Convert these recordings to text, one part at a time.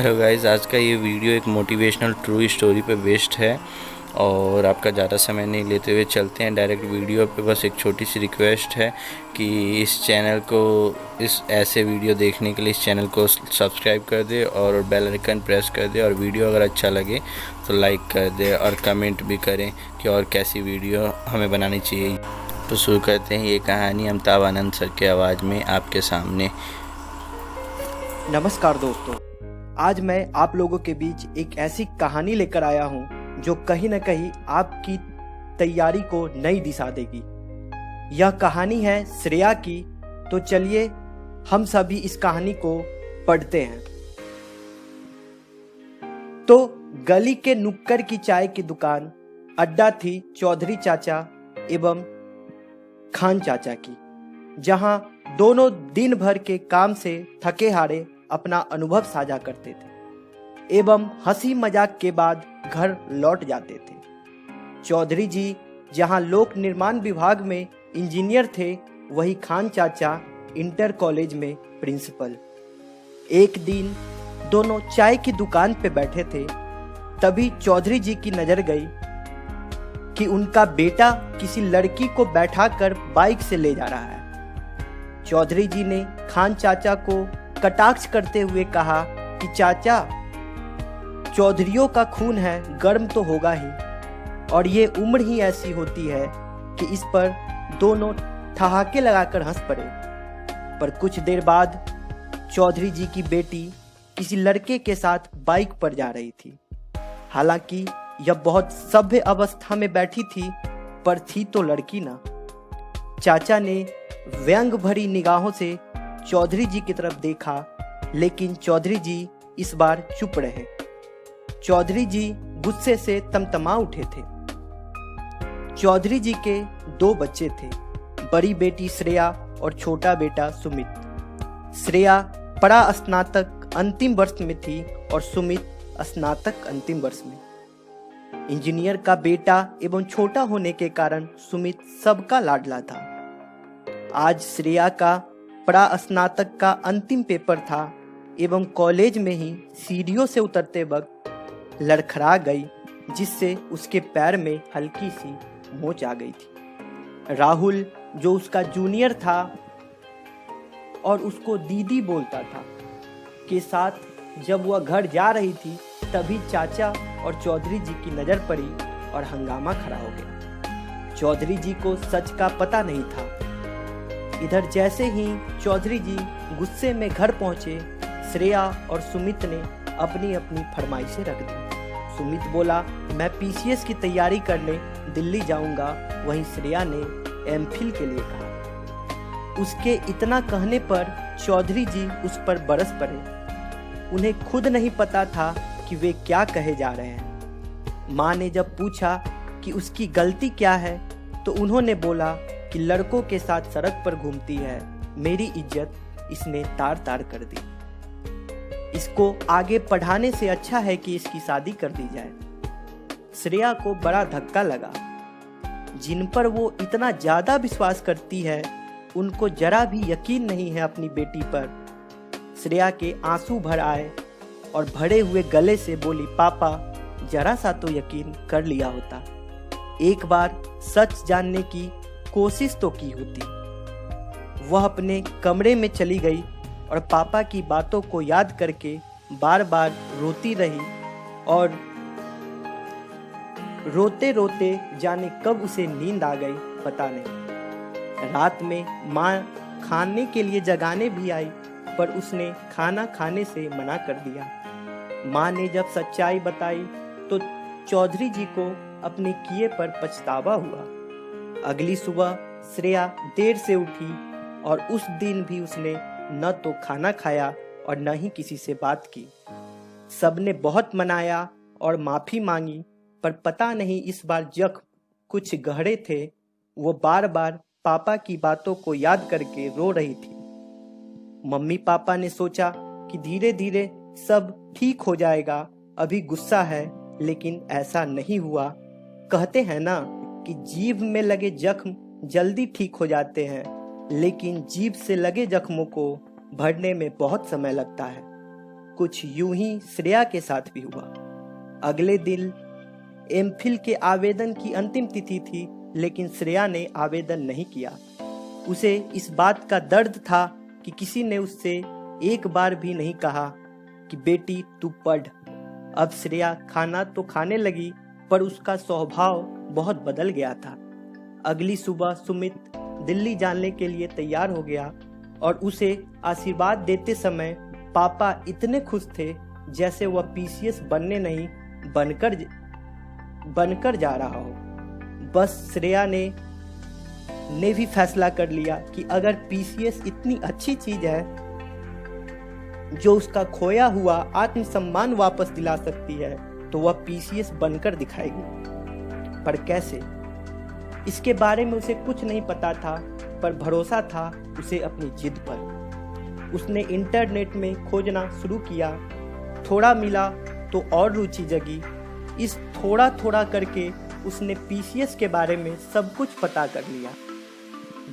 Hello guys, आज का ये वीडियो एक मोटिवेशनल ट्रू स्टोरी पे बेस्ड है और आपका ज़्यादा समय नहीं लेते हुए चलते हैं डायरेक्ट वीडियो पे। बस एक छोटी सी रिक्वेस्ट है कि इस चैनल को, इस ऐसे वीडियो देखने के लिए इस चैनल को सब्सक्राइब कर दे और बेल आइकन प्रेस कर दे, और वीडियो अगर अच्छा लगे तो लाइक कर दे और कमेंट भी करें कि और कैसी वीडियो हमें बनानी चाहिए। तो शुरू करते हैं ये कहानी अमिताभ आनंद सर के आवाज़ में आपके सामने। नमस्कार दोस्तों, आज मैं आप लोगों के बीच एक ऐसी कहानी लेकर आया हूं जो कहीं न कहीं आपकी तैयारी को नई दिशा देगी। यह कहानी है श्रेया की। तो चलिए हम सभी इस कहानी को पढ़ते हैं। तो गली के नुक्कड़ की चाय की दुकान अड्डा थी चौधरी चाचा एवं खान चाचा की, जहां दोनों दिन भर के काम से थके हारे अपना अनुभव साझा करते थे एवं हंसी मजाक के बाद घर लौट जाते थे। चौधरी जी जहां लोक निर्माण विभाग में इंजीनियर थे, वही खान चाचा इंटर कॉलेज में प्रिंसिपल। एक दिन दोनों चाय की दुकान पे बैठे थे, तभी चौधरी जी की नजर गई कि उनका बेटा किसी लड़की को बैठाकर बाइक से ले जा रहा है। चौधरी जी ने खान चाचा को कटाक्ष करते हुए कहा कि चाचा, चौधरियों का खून है, गर्म तो होगा ही, और ये उम्र ही ऐसी होती है कि इस पर दोनों ठहाके लगाकर हंस पड़े। पर कुछ देर बाद चौधरी जी की बेटी किसी लड़के के साथ बाइक पर जा रही थी। हालांकि यह बहुत सभ्य अवस्था में बैठी थी, पर थी तो लड़की ना। चाचा ने व्यंग भरी निगाहों से चौधरी जी की तरफ देखा, लेकिन चौधरी जी इस बार चुप रहे। चौधरी जी गुस्से से तमतमा उठे थे। चौधरी जी के दो बच्चे थे, बड़ी बेटी श्रेया और छोटा बेटा सुमित। श्रेया परा स्नातक अंतिम वर्ष में थी और सुमित स्नातक अंतिम वर्ष में। इंजीनियर का बेटा एवं छोटा होने के कारण सुमित सबका लाडला था। आज श्रेया का परा स्नातक का अंतिम पेपर था एवं कॉलेज में ही सीढ़ियों से उतरते वक्त लड़खड़ा गई, जिससे उसके पैर में हल्की सी मोच आ गई थी। राहुल, जो उसका जूनियर था और उसको दीदी बोलता था, के साथ जब वह घर जा रही थी, तभी चाचा और चौधरी जी की नजर पड़ी और हंगामा खड़ा हो गया। चौधरी जी को सच का पता नहीं था। इधर जैसे ही चौधरी जी गुस्से में घर पहुंचे, श्रेया और सुमित ने अपनी अपनी फरमाइशें रख दी। सुमित बोला, मैं पीसीएस की तैयारी करने दिल्ली जाऊंगा। वहीं श्रेया ने एमफिल के लिए कहा। उसके इतना कहने पर चौधरी जी उस पर बरस पड़े। उन्हें खुद नहीं पता था कि वे क्या कहे जा रहे हैं। माँ ने जब पूछा कि उसकी गलती क्या है, तो उन्होंने बोला कि लड़कों के साथ सड़क पर घूमती है, मेरी इज्जत इसने तार तार कर दी। इसको आगे पढ़ाने से अच्छा है कि इसकी शादी कर दी जाए। श्रेया को बड़ा धक्का लगा। जिन पर वो इतना ज्यादा विश्वास करती है, उनको जरा भी यकीन नहीं है अपनी बेटी पर। श्रेया के आंसू भर आए और भरे हुए गले से बोली, पापा, जरा सा तो यकीन कर लिया होता, एक बार सच जानने की कोशिश तो की होती। वह अपने कमरे में चली गई और पापा की बातों को याद करके बार बार रोती रही, और रोते रोते जाने कब उसे नींद आ गई पता नहीं। रात में माँ खाने के लिए जगाने भी आई, पर उसने खाना खाने से मना कर दिया। माँ ने जब सच्चाई बताई तो चौधरी जी को अपने किए पर पछतावा हुआ। अगली सुबह श्रेया देर से उठी और उस दिन भी उसने न तो खाना खाया और न ही किसी से बात की। सबने बहुत मनाया और माफी मांगी, पर पता नहीं इस बार जख्म कुछ गहरे थे। वो बार बार पापा की बातों को याद करके रो रही थी। मम्मी पापा ने सोचा कि धीरे धीरे सब ठीक हो जाएगा, अभी गुस्सा है, लेकिन ऐसा नहीं हुआ। कहते हैं ना कि जीभ में लगे जख्म जल्दी ठीक हो जाते हैं, लेकिन जीभ से लगे जख्मों को भरने में बहुत समय लगता है। कुछ यूं ही श्रेया के साथ भी हुआ। अगले दिन एमफिल के आवेदन की अंतिम तिथि थी, लेकिन श्रेया ने आवेदन नहीं किया। उसे इस बात का दर्द था कि किसी ने उससे एक बार भी नहीं कहा कि बेटी तू पढ़। अब श्रेया खाना तो खाने लगी, पर उसका स्वभाव बहुत बदल गया था। अगली सुबह सुमित दिल्ली जाने के लिए तैयार हो गया और उसे आशीर्वाद देते समय पापा इतने खुश थे जैसे वह पीसीएस बनने नहीं बनकर जा रहा हो। बस श्रेया ने भी फैसला कर लिया कि अगर पीसीएस इतनी अच्छी चीज है जो उसका खोया हुआ आत्मसम्मान वापस दिला सकती है, तो वह पीसीएस बनकर दिखाएगी। पर कैसे? इसके बारे में उसे कुछ नहीं पता था, पर भरोसा था उसे अपनी जिद पर। उसने इंटरनेट में खोजना शुरू किया। थोड़ा मिला तो और रुचि जगी। इस थोड़ा थोड़ा करके उसने पीसीएस के बारे में सब कुछ पता कर लिया।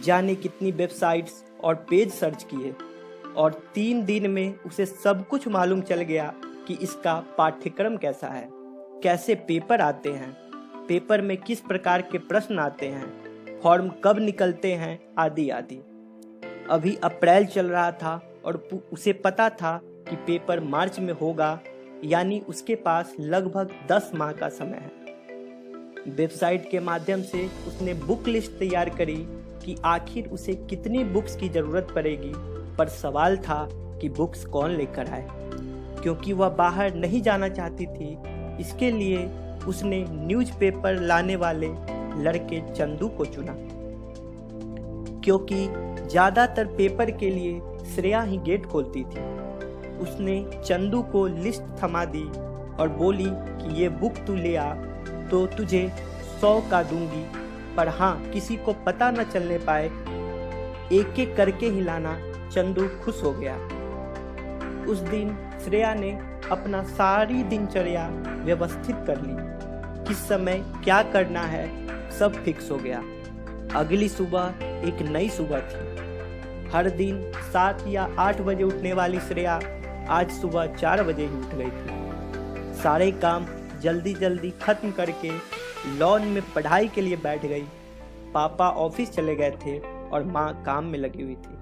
जाने कितनी वेबसाइट्स और पेज सर्च किए और 3 दिन में उसे सब कुछ मालूम चल गया कि इसका पाठ्यक्रम कैसा है, कैसे पेपर आते हैं, पेपर में किस प्रकार के प्रश्न आते हैं, फॉर्म कब निकलते हैं, आदि आदि। अभी अप्रैल चल रहा था और उसे पता था कि पेपर मार्च में होगा, यानी उसके पास लगभग 10 माह का समय है। वेबसाइट के माध्यम से उसने बुक लिस्ट तैयार करी कि आखिर उसे कितनी बुक्स की जरूरत पड़ेगी, पर सवाल था कि बुक्स कौन लेकर आए, क्योंकि वह बाहर नहीं जाना चाहती थी। इसके लिए उसने न्यूज़पेपर लाने वाले लड़के चंदू को चुना, क्योंकि ज्यादातर पेपर के लिए श्रेया ही गेट खोलती थी। उसने चंदू को लिस्ट थमा दी और बोली कि ये बुक तू ले आ तो तुझे 100 का दूंगी, पर हाँ किसी को पता न चलने पाए, एक एक करके ही लाना। चंदू खुश हो गया। उस दिन श्रेया ने अपना सारी दिनचर्या व्यवस्थित कर ली। किस समय क्या करना है सब फिक्स हो गया। अगली सुबह एक नई सुबह थी। हर दिन 7 या 8 बजे उठने वाली श्रेया आज सुबह 4 बजे ही उठ गई थी। सारे काम जल्दी जल्दी खत्म करके लॉन में पढ़ाई के लिए बैठ गई। पापा ऑफिस चले गए थे और माँ काम में लगी हुई थी।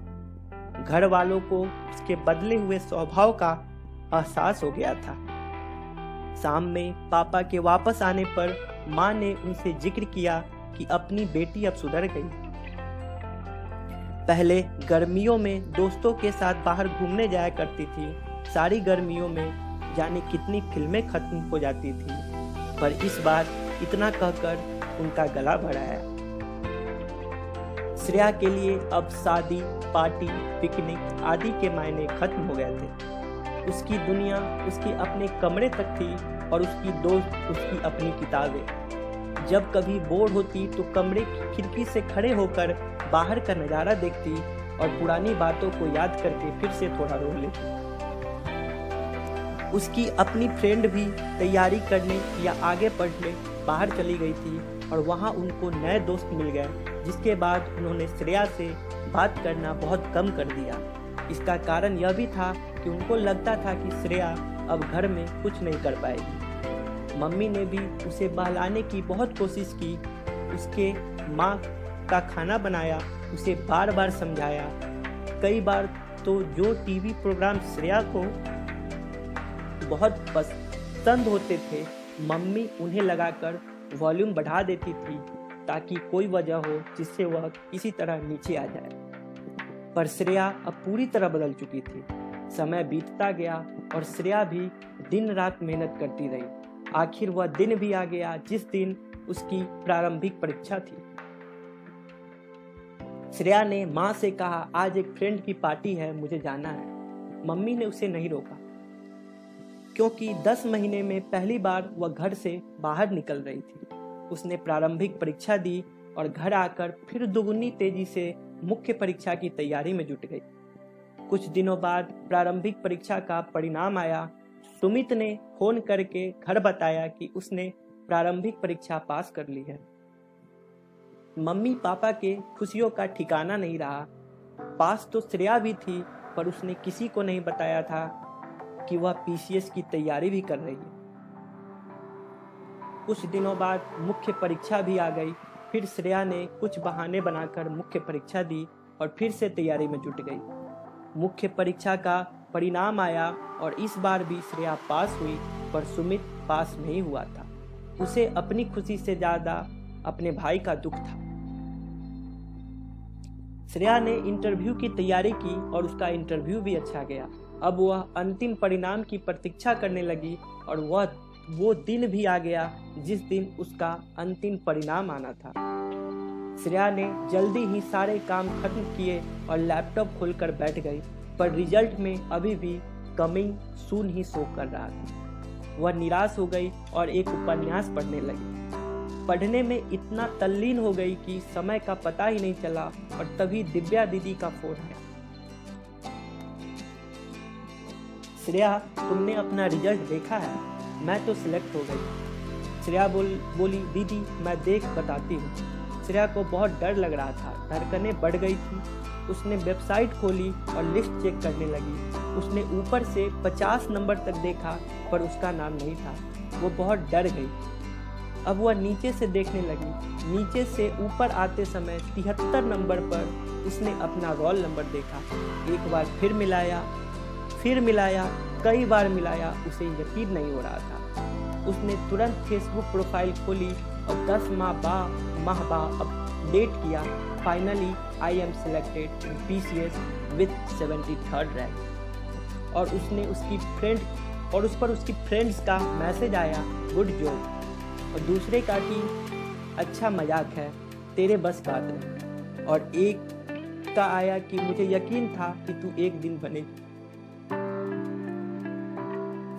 घर वालों को उसके बदले हुए स्वभाव का एहसास हो गया था। शाम में पापा के वापस आने पर माँ ने उनसे जिक्र किया कि अपनी बेटी अब सुधर गई। पहले गर्मियों में दोस्तों के साथ बाहर घूमने जाया करती थी। सारी गर्मियों में जाने कितनी फिल्में खत्म हो जाती थी, पर इस बार इतना कहकर उनका गला भराया। श्रेया के लिए अब शादी, पार्टी, पिकनिक आदि के मायने खत्म हो गए थे। उसकी दुनिया उसके अपने कमरे तक थी और उसकी दोस्त उसकी अपनी किताबें। जब कभी बोर होती तो कमरे की खिड़की से खड़े होकर बाहर का नज़ारा देखती और पुरानी बातों को याद करके फिर से थोड़ा रो लेती। उसकी अपनी फ्रेंड भी तैयारी करने या आगे पढ़ने बाहर चली गई थी और वहाँ उनको नए दोस्त मिल गए, जिसके बाद उन्होंने श्रेया से बात करना बहुत कम कर दिया। इसका कारण यह भी था कि उनको लगता था कि श्रेया अब घर में कुछ नहीं कर पाएगी। मम्मी ने भी उसे बहलाने की बहुत कोशिश की। उसके माँ का खाना बनाया, उसे बार बार समझाया। कई बार तो जो टीवी प्रोग्राम श्रेया को बहुत पसंद होते थे, मम्मी उन्हें लगाकर वॉल्यूम बढ़ा देती थी ताकि कोई वजह हो जिससे वह किसी तरह नीचे आ जाए। पर श्रेया अब पूरी तरह बदल चुकी थी। समय बीतता गया और श्रेया भी दिन रात मेहनत करती रही। आखिर वह दिन भी आ गया जिस दिन उसकी प्रारंभिक परीक्षा थी। श्रेया ने माँ से कहा, आज एक फ्रेंड की पार्टी है, मुझे जाना है। मम्मी ने उसे नहीं रोका, क्योंकि 10 महीने में पहली बार वह घर से बाहर निकल रही थी। उसने प्रारंभिक परीक्षा दी और घर आकर फिर दुगनी तेजी से मुख्य परीक्षा की तैयारी में जुट गई। कुछ दिनों बाद प्रारंभिक परीक्षा का परिणाम आया। सुमित ने फोन करके घर बताया कि उसने प्रारंभिक परीक्षा पास कर ली है। मम्मी पापा के खुशियों का ठिकाना नहीं रहा। पास तो श्रेया भी थी, पर उसने किसी को नहीं बताया था कि वह पीसीएस की तैयारी भी कर रही है। कुछ दिनों बाद मुख्य परीक्षा भी आ गई। फिर श्रेया ने कुछ बहाने बनाकर मुख्य परीक्षा दी और फिर से तैयारी में जुट गई। मुख्य परीक्षा का परिणाम आया और इस बार भी श्रेया पास हुई, पर सुमित पास नहीं हुआ था। उसे अपनी खुशी से ज्यादा अपने भाई का दुख था। श्रेया ने इंटरव्यू की तैयारी की और उसका इंटरव्यू भी अच्छा गया। अब वह अंतिम परिणाम की प्रतीक्षा करने लगी और वो दिन भी आ गया जिस दिन उसका अंतिम परिणाम आना था। श्रेया ने जल्दी ही सारे काम खत्म किए और लैपटॉप खोलकर बैठ गई, पर रिजल्ट में अभी भी कमिंग सून ही शो कर रहा था। वह निराश हो गई और एक उपन्यास पढ़ने लगी। पढ़ने में इतना तल्लीन हो गई कि समय का पता ही नहीं चला और तभी दिव्या दीदी का फोन आया। श्रेया, तुमने अपना रिजल्ट देखा है? मैं तो सिलेक्ट हो गई। श्रेया बोली दीदी मैं देख बताती हूँ। श्रेया को बहुत डर लग रहा था, धड़कनें बढ़ गई थी। उसने वेबसाइट खोली और लिस्ट चेक करने लगी। उसने ऊपर से 50 नंबर तक देखा, पर उसका नाम नहीं था। वो बहुत डर गई। अब वह नीचे से देखने लगी। नीचे से ऊपर आते समय 73 नंबर पर उसने अपना रोल नंबर देखा। एक बार फिर मिलाया, कई बार मिलाया, उसे यकीन नहीं हो रहा था। उसने तुरंत फेसबुक प्रोफाइल खोली और 10 माह बाद अपडेट किया। Finally I am selected in PCS with 73rd rank. और उस पर उसकी फ्रेंड्स का मैसेज आया, गुड जॉब। और दूसरे का कि अच्छा मजाक है, तेरे बस बात नहीं। और एक का आया कि मुझे यकीन था कि तू एक दिन बनेगी।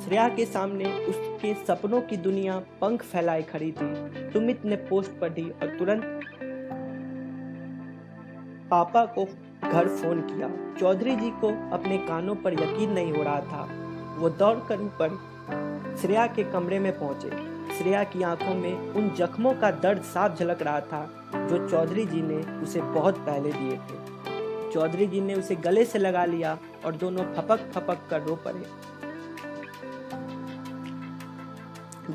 श्रेया के सामने उसके सपनों की दुनिया पंख फैलाए खड़ी थी। सुमित ने पोस्ट पढ़ी और तुरंत पापा को घर फोन किया। चौधरी जी को अपने कानों पर यकीन नहीं हो रहा था। वो दौड़कर ऊपर श्रेया के कमरे में पहुंचे। श्रेया की आंखों में उन जख्मों का दर्द साफ झलक रहा था जो चौधरी जी ने उसे बहुत पहले दिए थे। चौधरी जी ने उसे गले से लगा लिया और दोनों फपक फपक कर रो पड़े।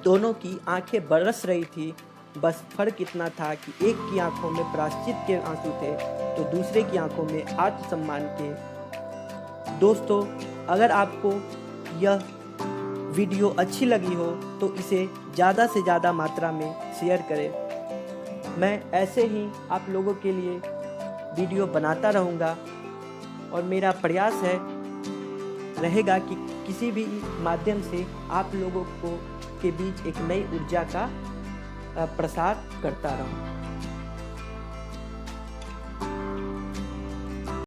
दोनों की आंखें बरस रही थी। बस फर्क इतना था कि एक की आंखों में प्रायश्चित के आंसू थे तो दूसरे की आंखों में आत्मसम्मान के। दोस्तों, अगर आपको यह वीडियो अच्छी लगी हो तो इसे ज़्यादा से ज़्यादा मात्रा में शेयर करें। मैं ऐसे ही आप लोगों के लिए वीडियो बनाता रहूँगा और मेरा प्रयास रहेगा कि किसी भी माध्यम से आप लोगों को के बीच एक नई ऊर्जा का प्रसार करता रहूं।